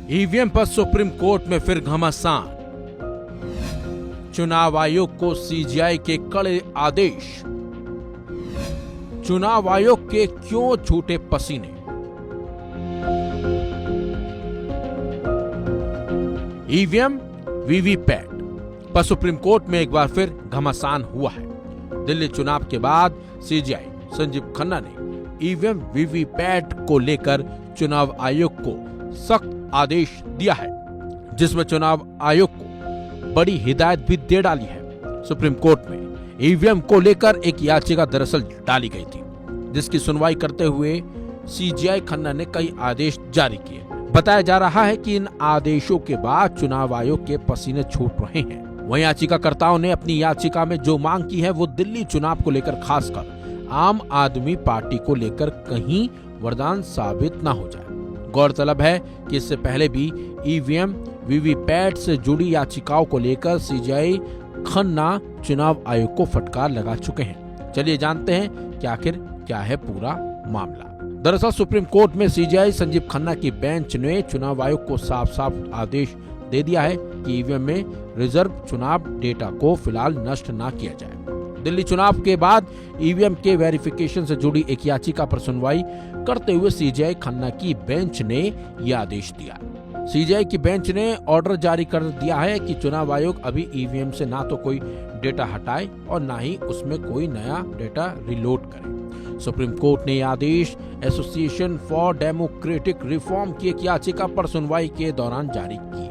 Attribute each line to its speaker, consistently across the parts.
Speaker 1: EVM पर supreme court में फिर घमासान। चुनाव आयोग को सीजीआई के कड़े आदेश। चुनाव आयोग के क्यों झूठे पसीने। ईवीएम वीवीपैट पर सुप्रीम कोर्ट में एक बार फिर घमासान हुआ है। दिल्ली चुनाव के बाद सीजीआई संजीव खन्ना ने ईवीएम वीवीपैट को लेकर चुनाव आयोग को सख्त आदेश दिया है, जिसमें चुनाव आयोग को बड़ी हिदायत भी दे डाली है। सुप्रीम कोर्ट में ईवीएम को लेकर एक याचिका दरअसल डाली गई थी, जिसकी सुनवाई करते हुए सीजीआई खन्ना ने कई आदेश जारी किए। बताया जा रहा है कि इन आदेशों के बाद चुनाव आयोग के पसीने छूट रहे हैं। वहीं याचिकाकर्ताओं ने अपनी याचिका में जो मांग की है वो दिल्ली चुनाव को लेकर खासकर आम आदमी पार्टी को लेकर कहीं वरदान साबित न हो जाए। गौरतलब है कि इससे पहले भी ईवीएम वीवीपैट से जुड़ी याचिकाओं को लेकर सीजीआई खन्ना चुनाव आयोग को फटकार लगा चुके हैं। चलिए जानते हैं कि आखिर क्या है पूरा मामला। दरअसल सुप्रीम कोर्ट में सीजीआई संजीव खन्ना की बेंच ने चुनाव आयोग को साफ साफ आदेश दे दिया है कि ईवीएम में रिजर्व चुनाव डेटा को फिलहाल नष्ट न किया जाए। दिल्ली चुनाव के बाद ईवीएम के वेरिफिकेशन से जुड़ी एक याचिका पर सुनवाई करते हुए सीजीआई खन्ना की बेंच ने यह आदेश दिया। सीजीआई की बेंच ने ऑर्डर जारी कर दिया है कि चुनाव आयोग अभी ईवीएम से ना तो कोई डेटा हटाए और ना ही उसमें कोई नया डेटा रिलोड करे। सुप्रीम कोर्ट ने यह आदेश एसोसिएशन फॉर डेमोक्रेटिक रिफॉर्म की एक याचिका पर सुनवाई के दौरान जारी की।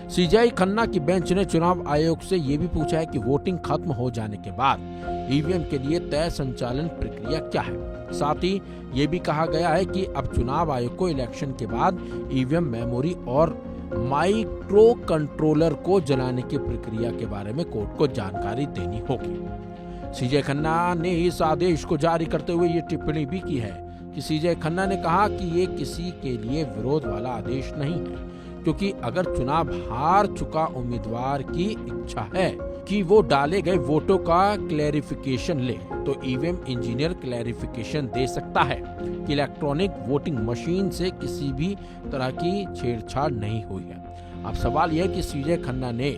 Speaker 1: सीजीआई खन्ना की बेंच ने चुनाव आयोग से ये भी पूछा है कि वोटिंग खत्म हो जाने के बाद ईवीएम के लिए तय संचालन प्रक्रिया क्या है। साथ ही ये भी कहा गया है कि अब चुनाव आयोग को इलेक्शन के बाद ईवीएम मेमोरी और माइक्रो कंट्रोलर को जलाने की प्रक्रिया के बारे में कोर्ट को जानकारी देनी होगी। सीजीआई खन्ना ने इस आदेश को जारी करते हुए ये टिप्पणी भी की है कि सीजीआई खन्ना ने कहा कि ये किसी के लिए विरोध वाला आदेश नहीं है, क्योंकि अगर चुनाव हार चुका उम्मीदवार की इच्छा है कि वो डाले गए वोटों का क्लैरिफिकेशन ले, तो ईवीएम इंजीनियर क्लैरिफिकेशन दे सकता है कि इलेक्ट्रॉनिक वोटिंग मशीन से किसी भी तरह की छेड़छाड़ नहीं हुई है। अब सवाल यह है कि सीजीआई खन्ना ने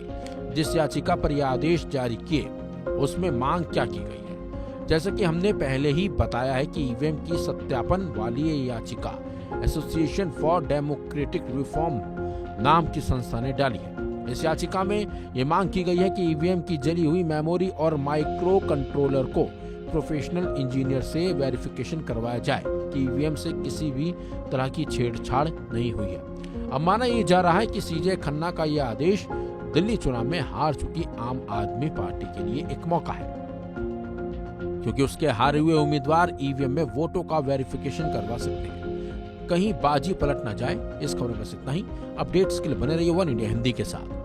Speaker 1: जिस याचिका पर यह आदेश जारी किए उसमें मांग क्या की गई है। जैसा कि हमने पहले ही बताया है कि ईवीएम की सत्यापन वाली ये याचिका एसोसिएशन फॉर डेमोक्रेटिक रिफॉर्म नाम की संस्था ने डाली है। इस याचिका में ये मांग की गई है कि ईवीएम की जली हुई मेमोरी और माइक्रो कंट्रोलर को प्रोफेशनल इंजीनियर से वेरिफिकेशन करवाया जाए कि ईवीएम से किसी भी तरह की छेड़छाड़ नहीं हुई है। अब माना यह जा रहा है कि सीजीआई खन्ना का यह आदेश दिल्ली चुनाव में हार चुकी आम आदमी पार्टी के लिए एक मौका है, क्योंकि उसके हारे हुए उम्मीदवार ईवीएम में वोटों का वेरिफिकेशन करवा सकते हैं। कहीं बाजी पलट ना जाए। इस खबर में बस इतना ही। अपडेट्स के लिए बने रहिए वन इंडिया हिंदी के साथ।